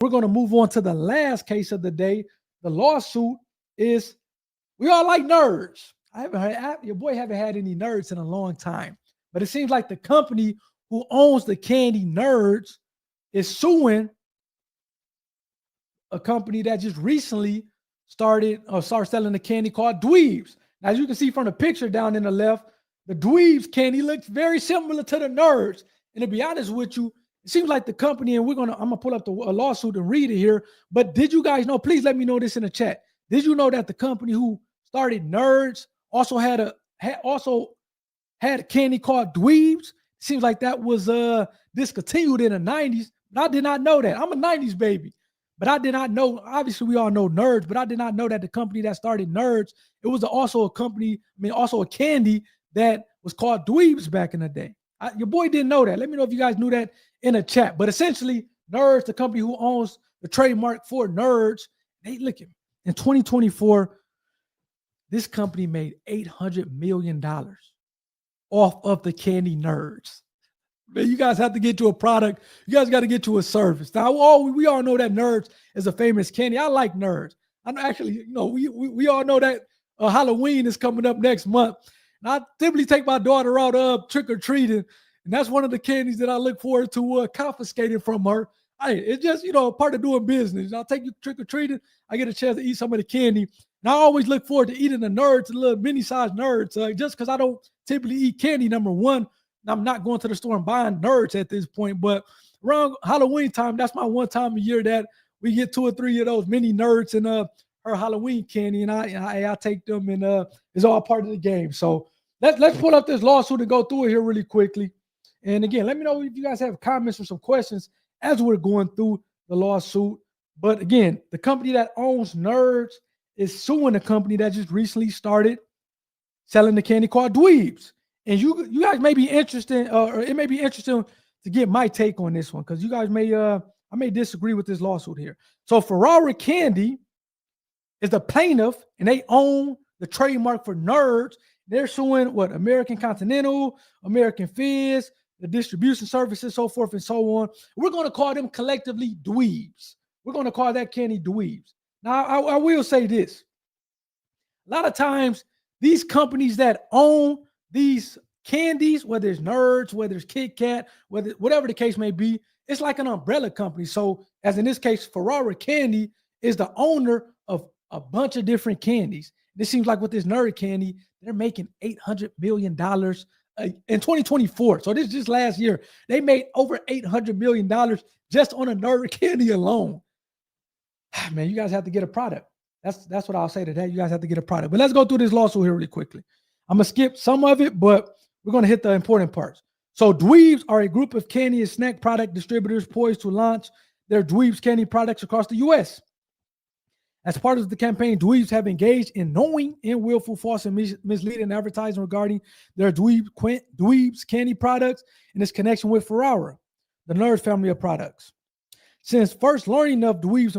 We're going to move on to the last case of the day. The lawsuit is, we all like nerds. Your boy haven't had any nerds in a long time, but it seems like the company who owns the candy Nerds is suing a company that just recently started selling the candy called Dweebs. Now, as you can see from the picture down in the left, the Dweebs candy looks very similar to the Nerds. And to be honest with you, it seems like the company, and I'm gonna pull up the lawsuit and read it here. But did you guys know? Please let me know this in the chat. Did you know that the company who started Nerds also had a candy called Dweebs? Seems like that was discontinued in the 90s, but I did not know that. I'm a 90s baby, but I did not know. Obviously, we all know Nerds, but I did not know that the company that started Nerds, it was also a company, also a candy that was called Dweebs back in the day. Your boy didn't know that. Let me know if you guys knew that in the chat. But essentially, Nerds, the company who owns the trademark for Nerds, they look at in 2024, this company made $800 million off of the candy Nerds. Man, you guys have to get to a product. You guys got to get to a service. Now, we all know that Nerds is a famous candy. I like Nerds. I'm actually, we all know that Halloween is coming up next month. And I typically take my daughter out trick-or-treating, and that's one of the candies that I look forward to confiscating from her. It's just, part of doing business. I'll take you trick-or-treating. I get a chance to eat some of the candy. And I always look forward to eating the Nerds, the little mini-sized Nerds, just because I don't typically eat candy, number one. I'm not going to the store and buying Nerds at this point, but around Halloween time, that's my one time a year that we get 2 or 3 of those mini Nerds and her Halloween candy, and I take them, and it's all part of the game. So let's pull up this lawsuit and go through it here really quickly. And again, let me know if you guys have comments or some questions as we're going through the lawsuit. But again, the company that owns Nerds is suing a company that just recently started selling the candy called Dweebs. And you guys may be interested, or it may be interesting to get my take on this one, because you guys I may disagree with this lawsuit here. So Ferrara Candy is the plaintiff, and they own the trademark for Nerds. They're suing American Continental, American Fizz, the distribution services, so forth and so on. We're going to call them collectively Dweebs. We're going to call that candy Dweebs. Now, I will say this. A lot of times, these companies that own these candies, whether it's Nerds, whether it's Kit Kat, whatever the case may be, it's like an umbrella company. So, as in this case, Ferrara Candy is the owner of a bunch of different candies. This seems like with this Nerd candy, they're making $800 million in 2024. So this just last year, they made over $800 million just on a Nerd candy alone. Man, you guys have to get a product. That's what I'll say to that. You guys have to get a product. But let's go through this lawsuit here really quickly. I'm going to skip some of it, but we're going to hit the important parts. So Dweebs are a group of candy and snack product distributors poised to launch their Dweebs candy products across the U.S. As part of the campaign, Dweebs have engaged in knowing and willful false and misleading advertising regarding their Dweebs candy products and its connection with Ferrara, the Nerds family of products. Since first learning of Dweebs,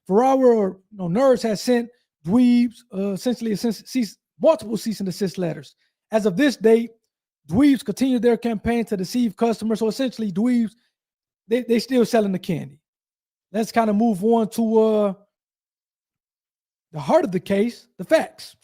Ferrara or Nerds has sent Dweebs essentially multiple cease and desist letters. As of this date, Dweebs continued their campaign to deceive customers. So essentially, Dweebs, they still selling the candy. Let's kind of move on to the heart of the case, the facts.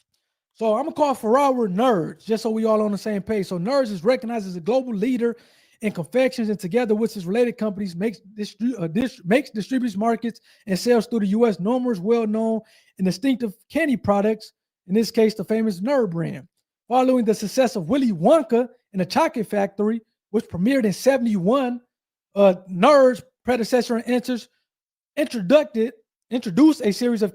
So I'm going to call Ferrara Nerds, just so we all on the same page. So Nerds is recognized as a global leader in confections, and together with its related companies, makes distributes, markets, and sells through the U.S. numerous well-known and distinctive candy products, in this case, the famous Nerd brand. Following the success of Willy Wonka and the Chocolate Factory, which premiered in 1971, Nerds' predecessor introduced a series of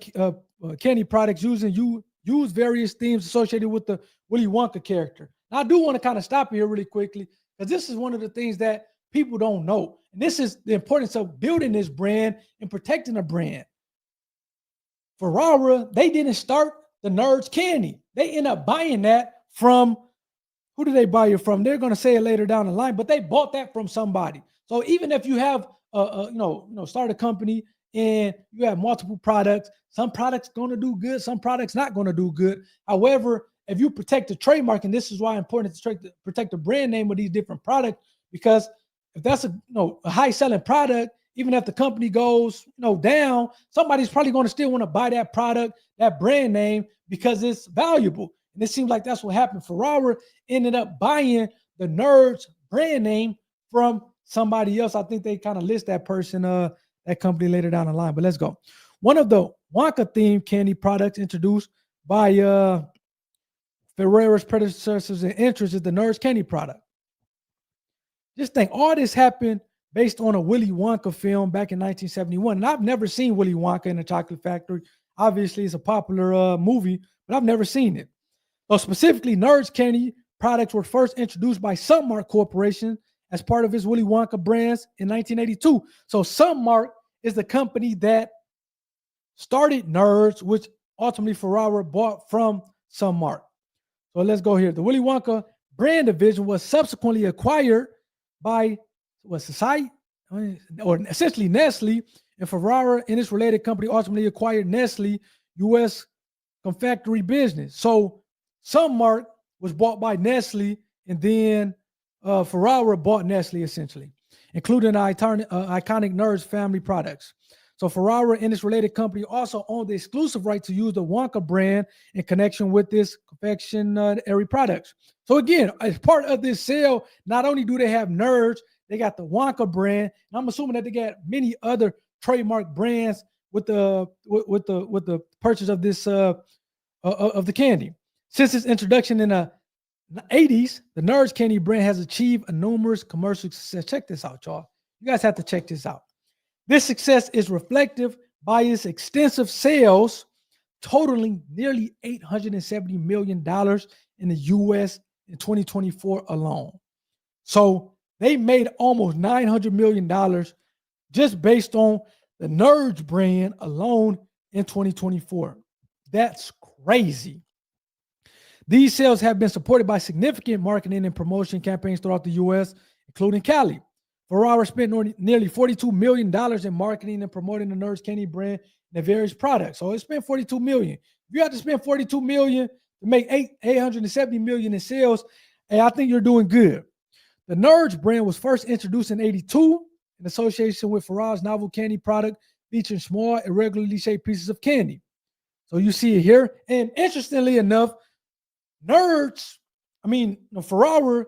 candy products used various themes associated with the Willy Wonka character. Now, I do want to kind of stop here really quickly, because this is one of the things that people don't know. And this is the importance of building this brand and protecting a brand. Ferrara, they didn't start the Nerds candy. They end up buying that from, who did they buy it from? They're going to say it later down the line, but they bought that from somebody. So even if you have start a company and you have multiple products, some products going to do good, some products not going to do good. However, if you protect the trademark, and this is why it's important to protect the brand name of these different products, because if that's a high selling product even if the company goes, down, somebody's probably going to still want to buy that product, that brand name, because it's valuable. And it seems like that's what happened. Ferrara ended up buying the Nerds brand name from somebody else. I think they kind of list that person, that company later down the line. But let's go. One of the Wonka-themed candy products introduced by Ferrara's predecessors and interests is the Nerds candy product. Just think, all this happened based on a Willy Wonka film back in 1971. And I've never seen Willy Wonka and the Chocolate Factory. Obviously, it's a popular movie, but I've never seen it. So specifically, Nerds candy products were first introduced by Sunmark Corporation as part of its Willy Wonka brands in 1982. So Sunmark is the company that started Nerds, which ultimately Ferrara bought from Sunmark. So let's go here. The Willy Wonka brand division was subsequently acquired by Society, or essentially Nestle, and Ferrara and its related company ultimately acquired Nestle U.S. confectionery business. So Sunmark was bought by Nestle, and then Ferrara bought Nestle essentially, including the iconic Nerds family products. So Ferrara and its related company also owned the exclusive right to use the Wonka brand in connection with this confectionery products. So again, as part of this sale, not only do they have Nerds, they got the Wonka brand, and I'm assuming that they got many other trademark brands with the purchase of this of the candy. Since its introduction in the 80s, the Nerds candy brand has achieved a numerous commercial success. Check this out, y'all. You guys have to check this out. This success is reflective by its extensive sales, totaling nearly $870 million in the U.S. in 2024 alone. So they made almost $900 million just based on the Nerds brand alone in 2024. That's crazy. These sales have been supported by significant marketing and promotion campaigns throughout the U.S., including Cali. Ferrara spent nearly $42 million in marketing and promoting the Nerds candy brand and the various products. So it spent $42 million. If you have to spend $42 million to make $870 million in sales, hey, I think you're doing good. The Nerds brand was first introduced in 1982 in association with Ferrara's novel candy product featuring small, irregularly shaped pieces of candy. So you see it here. And interestingly enough, Nerds, Ferrara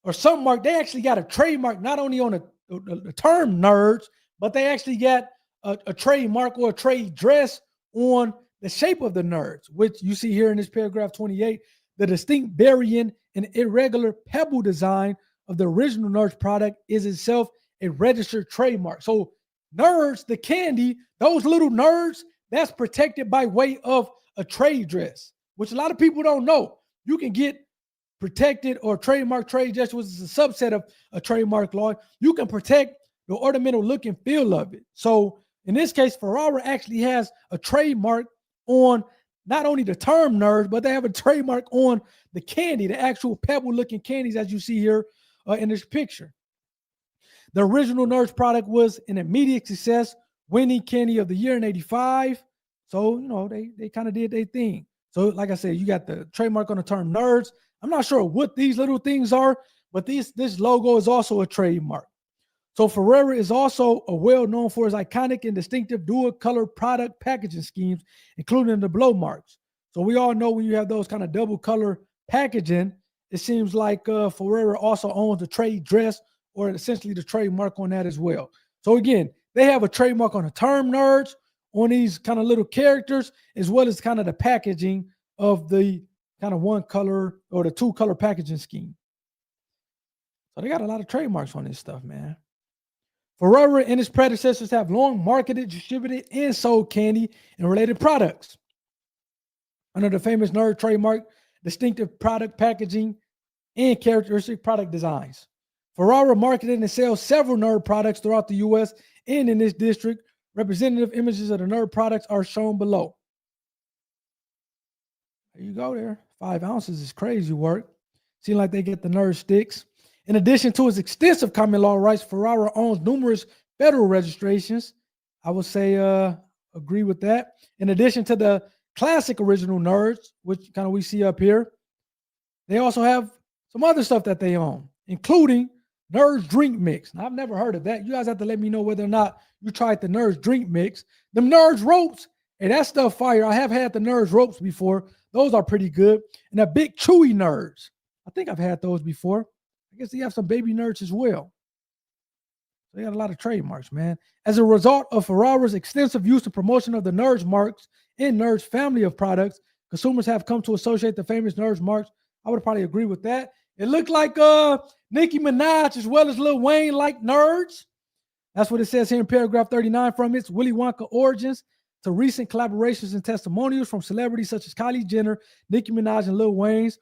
or Sunmark, they actually got a trademark not only on the term Nerds, but they actually got a trademark or a trade dress on the shape of the Nerds, which you see here in this paragraph 28. The distinct varying and irregular pebble design of the original Nerds product is itself a registered trademark. So Nerds, the candy, those little Nerds, that's protected by way of a trade dress, which a lot of people don't know. You can get protected or trademark trade dress, which is a subset of a trademark law. You can protect the ornamental look and feel of it. So in this case, Ferrara actually has a trademark on not only the term Nerds, but they have a trademark on the candy, the actual pebble-looking candies as you see here in this picture. The original Nerds product was an immediate success, winning Candy of the Year in 1985. So, they kind of did their thing. So like I said, you got the trademark on the term Nerds. I'm not sure what these little things are, but this logo is also a trademark. So Ferrara is also well known for its iconic and distinctive dual color product packaging schemes, including the blow marks. So we all know when you have those kind of double color packaging, it seems like Ferrara also owns the trade dress or essentially the trademark on that as well. So again, they have a trademark on the term Nerds, on these kind of little characters, as well as kind of the packaging of the kind of one color or the two color packaging scheme. So they got a lot of trademarks on this stuff, man. Ferrara and its predecessors have long marketed, distributed, and sold candy and related products under the famous Nerd trademark, distinctive product packaging, and characteristic product designs. Ferrara marketed and sells several Nerd products throughout the U.S. and in this district. Representative images of the Nerd products are shown below. There you go there. 5 ounces is crazy work. Seems like they get the Nerd sticks. In addition to its extensive common law rights, Ferrara owns numerous federal registrations. I would say agree with that. In addition to the classic original Nerds, which kind of we see up here, they also have some other stuff that they own, including Nerds drink mix. Now, I've never heard of that. You guys have to let me know whether or not you tried the Nerds drink mix. Them Nerds ropes, and that stuff fire. I have had the Nerds ropes before. Those are pretty good. And the big chewy Nerds. I think I've had those before. I guess they have some baby Nerds as well. They got a lot of trademarks, man. As a result of Ferraro's extensive use and promotion of the Nerds marks in Nerds family of products, consumers have come to associate the famous Nerds marks. I would probably agree with that. It looked like Nicki Minaj as well as Lil Wayne like Nerds. That's what it says here in paragraph 39. From its Willy Wonka origins to recent collaborations and testimonials from celebrities such as Kylie Jenner, Nicki Minaj, and Lil Wayne,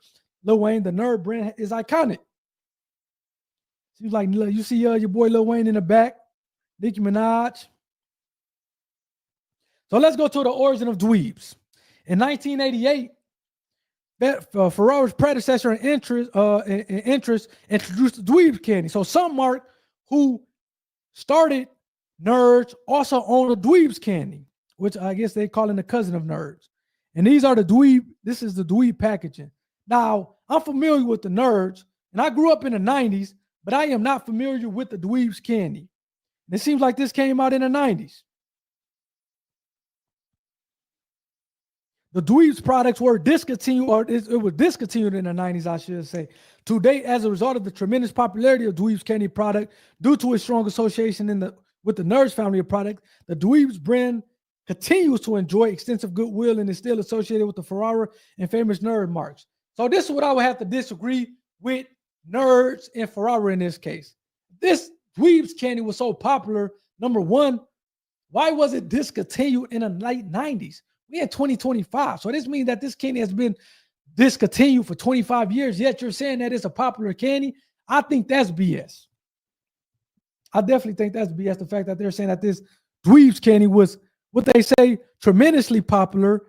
the Nerd brand is iconic. Seems like you see your boy Lil Wayne in the back, Nicki Minaj. So let's go to the origin of Dweebs. In 1988, Ferraro's predecessor in interest introduced the Dweebs candy. So some mark who started Nerds also own the Dweebs candy, which I guess they call it the cousin of Nerds. And these are the Dweeb. This is the Dweeb packaging. Now, I'm familiar with the Nerds, and I grew up in the 90s, but I am not familiar with the Dweebs candy. And it seems like this came out in the 90s. The Dweebs products were discontinued, or it was discontinued in the 90s, I should say. To date, as a result of the tremendous popularity of Dweebs candy product, due to its strong association with the Nerds family of products, the Dweebs brand continues to enjoy extensive goodwill and is still associated with the Ferraro and famous Nerd marks. So this is what I would have to disagree with Nerds and Ferraro in this case. This Dweebs candy was so popular. Number one, why was it discontinued in the late 90s? We in 2025. So this means that this candy has been discontinued for 25 years, yet you're saying that it's a popular candy. I think that's BS. I definitely think that's BS. The fact that they're saying that this Dweebs candy was, what they say, tremendously popular,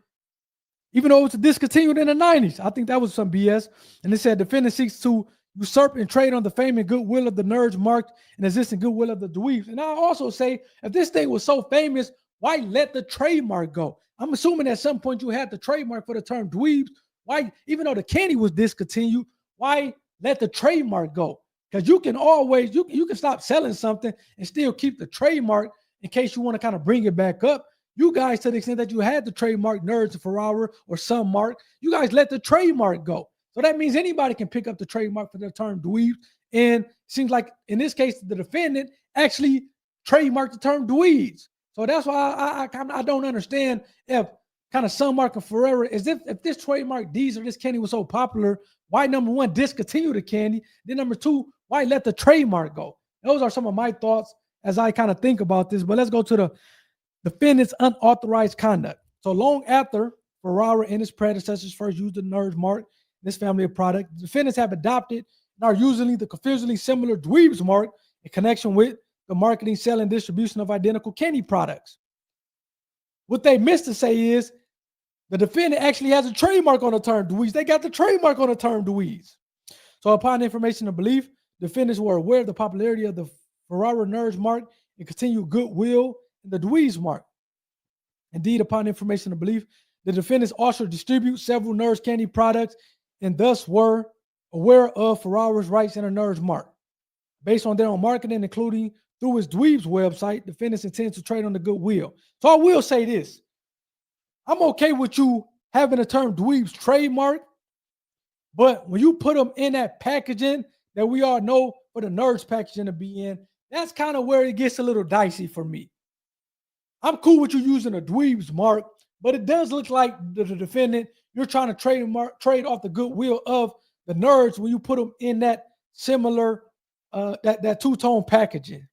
even though it was discontinued in the 90s. I think that was some BS. And they said defendant seeks to usurp and trade on the fame and goodwill of the Nerds mark and existing goodwill of the Dweebs. And I also say, if this thing was so famous, why let the trademark go? I'm assuming at some point you had the trademark for the term Dweebs. Why, even though the candy was discontinued, why let the trademark go? Because you can always, you can stop selling something and still keep the trademark in case you want to kind of bring it back up. You guys, to the extent that you had the trademark Nerds, Ferraro, or some mark, you guys let the trademark go. So that means anybody can pick up the trademark for the term Dweebs. And it seems like in this case, the defendant actually trademarked the term Dweebs. So that's why I don't understand if kind of some mark of Ferrero, as if this trademark D's or this candy was so popular, why number one, discontinue the candy? Then number two, why let the trademark go? Those are some of my thoughts as I kind of think about this. But let's go to the defendant's unauthorized conduct. So long after Ferraro and his predecessors first used the Nerds mark, this family of products, the defendants have adopted and are using the confusingly similar Dweebs mark in connection with the marketing, sale, and distribution of identical candy products. What they missed to say is the defendant actually has a trademark on the term Dweebs. They got the trademark on the term Dweebs. So upon information and belief, defendants were aware of the popularity of the Ferraro Nerds mark and continued goodwill in the Dweebs mark. Indeed, upon information and belief, the defendants also distribute several Nerds candy products and thus were aware of Ferraro's rights in a Nerds mark. Based on their own marketing, including through his Dweebs website, defendants intend to trade on the goodwill. So I will say this. I'm okay with you having the term Dweebs trademark, but when you put them in that packaging that we all know for the Nerds packaging to be in, that's kind of where it gets a little dicey for me. I'm cool with you using a Dweebs mark, but it does look like the defendant, you're trying to trade off the goodwill of the Nerds when you put them in that similar, that two-tone packaging.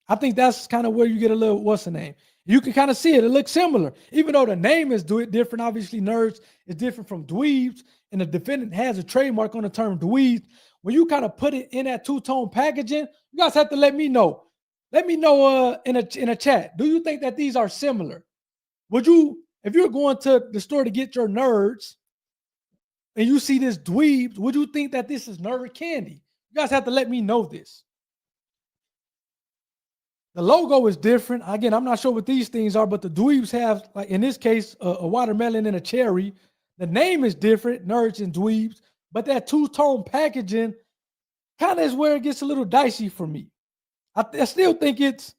I think that's kind of where you get a little, what's the name? You can kind of see it. It looks similar. Even though the name is different, obviously Nerds is different from Dweebs, and the defendant has a trademark on the term Dweebs. When you kind of put it in that two-tone packaging, you guys have to let me know. Let me know in a chat. Do you think that these are similar? Would you, if you're going to the store to get your Nerds and you see this Dweebs, would you think that this is Nerd candy? You guys have to let me know this. The logo is different. Again, I'm not sure what these things are, but the Dweebs have, like in this case, a watermelon and a cherry. The name is different, Nerds and Dweebs, but that two-tone packaging, kind of is where it gets a little dicey for me. I still think it's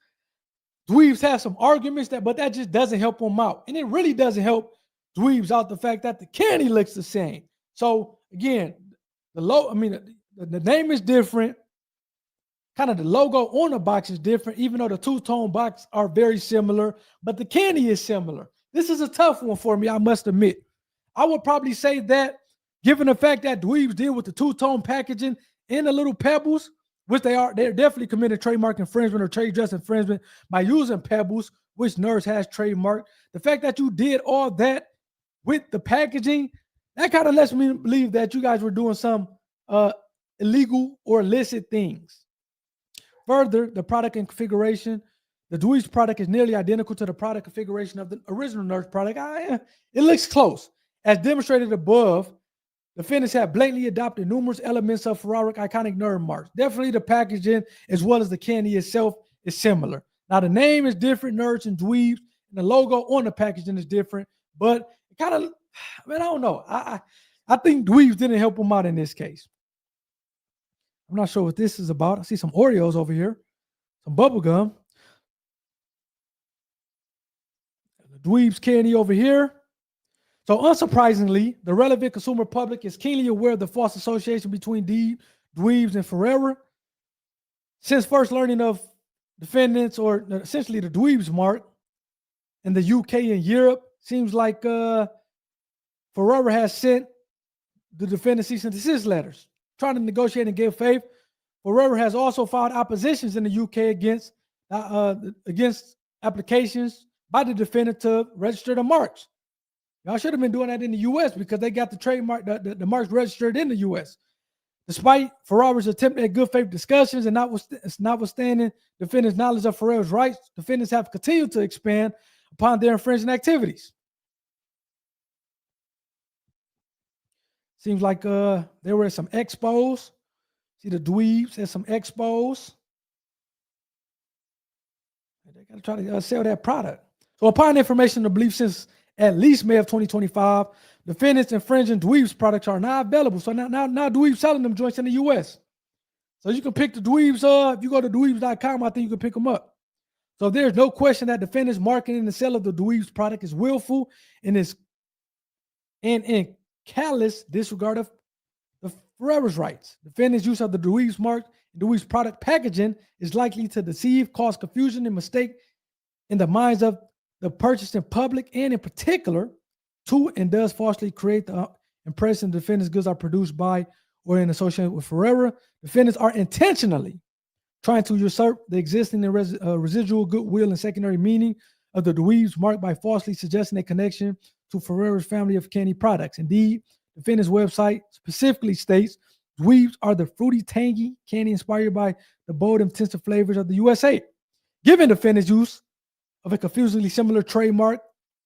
Dweebs have some arguments but that just doesn't help them out. And it really doesn't help Dweebs out the fact that the candy looks the same. So again, the name is different. Kind of the logo on the box is different, even though the two-tone box are very similar, but the candy is similar. This is a tough one for me, I must admit. I would probably say that, given the fact that Dweebs deal with the two-tone packaging and the little pebbles, which they're definitely committing trademark infringement or trade dress infringement by using pebbles, which Nerds has trademarked. The fact that you did all that with the packaging, that kind of lets me believe that you guys were doing some illegal or illicit things. Further, the product and configuration, the Dweebs product is nearly identical to the product configuration of the original Nerds product. It looks close. As demonstrated above, the finish have blatantly adopted numerous elements of Ferraric iconic nerd marks. Definitely the packaging as well as the candy itself is similar. Now the name is different, Nerds and Dweebs, and the logo on the packaging is different, but it kind of, I don't know. I think Dweebs didn't help them out in this case. I'm not sure what this is about. I see some Oreos over here, some bubble gum. The Dweebs candy over here. So unsurprisingly, the relevant consumer public is keenly aware of the false association between Dweebs and Ferrera. Since first learning of defendants, or essentially the Dweebs mark in the UK and Europe, seems like Ferrera has sent the defendant cease and desist letters, trying to negotiate in good faith. Ferrera has also filed oppositions in the UK against applications by the defendant to register the marks. Y'all should have been doing that in the U.S. because they got the trademark, the marks registered in the U.S. Despite Ferrera's attempt at good faith discussions and notwithstanding defendants' knowledge of Ferrera's rights, defendants have continued to expand upon their infringing activities. Seems like there were some expos. See the Dweebs at some expos. They got to try to sell that product. So upon information to believe since at least May of 2025, defendants infringing Dweebs products are now available. So now Dweebs selling them joints in the U.S. So you can pick the Dweebs. If you go to dweebs.com, I think you can pick them up. So there's no question that defendants marketing and sale of the Dweebs product is willful and is in callous disregard of the Ferrera's rights. Defendants' use of the Dweebs mark and Dweebs product packaging is likely to deceive, cause confusion, and mistake in the minds of the purchasing public, and in particular, to and does falsely create the impression the defendant's goods are produced by or in association with Ferrera. Defendants are intentionally trying to usurp the existing and residual goodwill and secondary meaning of the Dweebs mark by falsely suggesting a connection to Ferrera's family of candy products. Indeed, the defendant's website specifically states Dweebs are the fruity, tangy candy inspired by the bold, intensive flavors of the USA. Given defendant's use of a confusingly similar trademark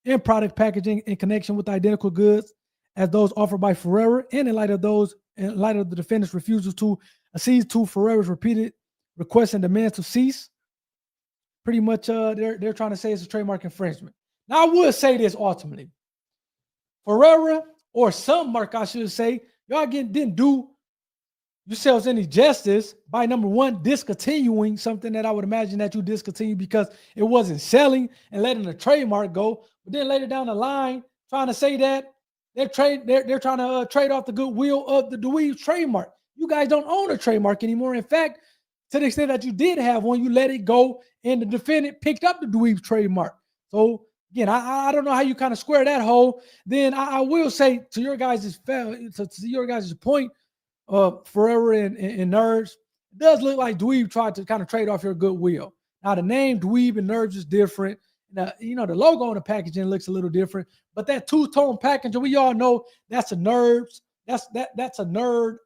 and product packaging in connection with identical goods as those offered by Ferrera, and in light of the defendant's refusal to accede to Ferrera's repeated requests and demands to cease, pretty much they're trying to say it's a trademark infringement. Now, I would say this ultimately. Ferrera, or some mark, I should say, y'all didn't do yourselves any justice by, number one, discontinuing something that I would imagine that you discontinued because it wasn't selling and letting the trademark go. But then later down the line, trying to say that they're trying to trade off the goodwill of the Dweebs trademark. You guys don't own a trademark anymore. In fact, to the extent that you did have one, you let it go, and the defendant picked up the Dweebs trademark. So again, I don't know how you kind of square that hole. Then I will say to your guys' point, Ferrera and Nerds, it does look like Dweeb tried to kind of trade off your goodwill. Now the name Dweeb and Nerds is different. Now, the logo on the packaging looks a little different, but that two-tone packaging, we all know that's a Nerds. That's a nerd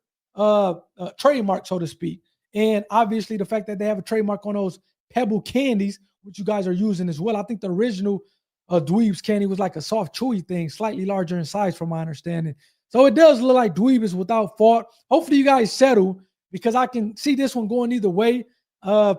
trademark, so to speak. And obviously the fact that they have a trademark on those pebble candies, which you guys are using as well. I think the original Dweebs candy was like a soft, chewy thing, slightly larger in size from my understanding. So it does look like Dweeb is without fault. Hopefully you guys settle, because I can see this one going either way. I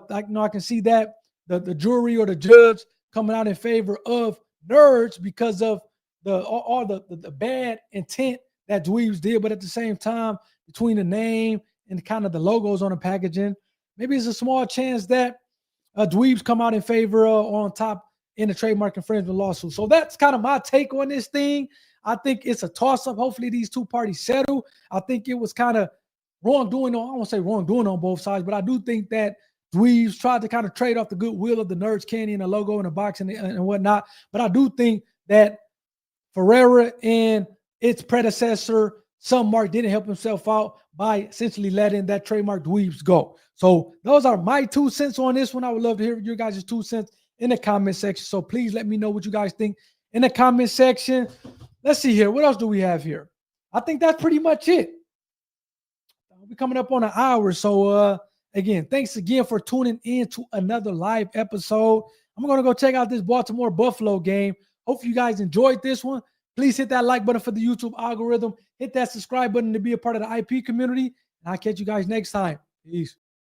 can see that the jury or the judge coming out in favor of Nerds because of all the bad intent that Dweebs did, but at the same time, between the name and kind of the logos on the packaging, maybe it's a small chance that Dweebs come out in favor on top in the trademark infringement lawsuit. So that's kind of my take on this thing. I think it's a toss-up. Hopefully these two parties settle. I think it was kind of wrongdoing on, I won't say wrongdoing on both sides, but I do think that Dweebs tried to kind of trade off the goodwill of the Nerds candy and the logo and the box and whatnot. But I do think that Ferreira and its predecessor, Some Mark, didn't help himself out by essentially letting that trademark Dweebs go. So those are my 2 cents on this one. I would love to hear your guys' 2 cents in the comment section. So please let me know what you guys think in the comment section. Let's see here. What else do we have here? I think that's pretty much it. We're coming up on an hour. So again, thanks again for tuning in to another live episode. I'm going to go check out this Baltimore Buffalo game. Hope you guys enjoyed this one. Please hit that like button for the YouTube algorithm. Hit that subscribe button to be a part of the IP community. And I'll catch you guys next time. Peace.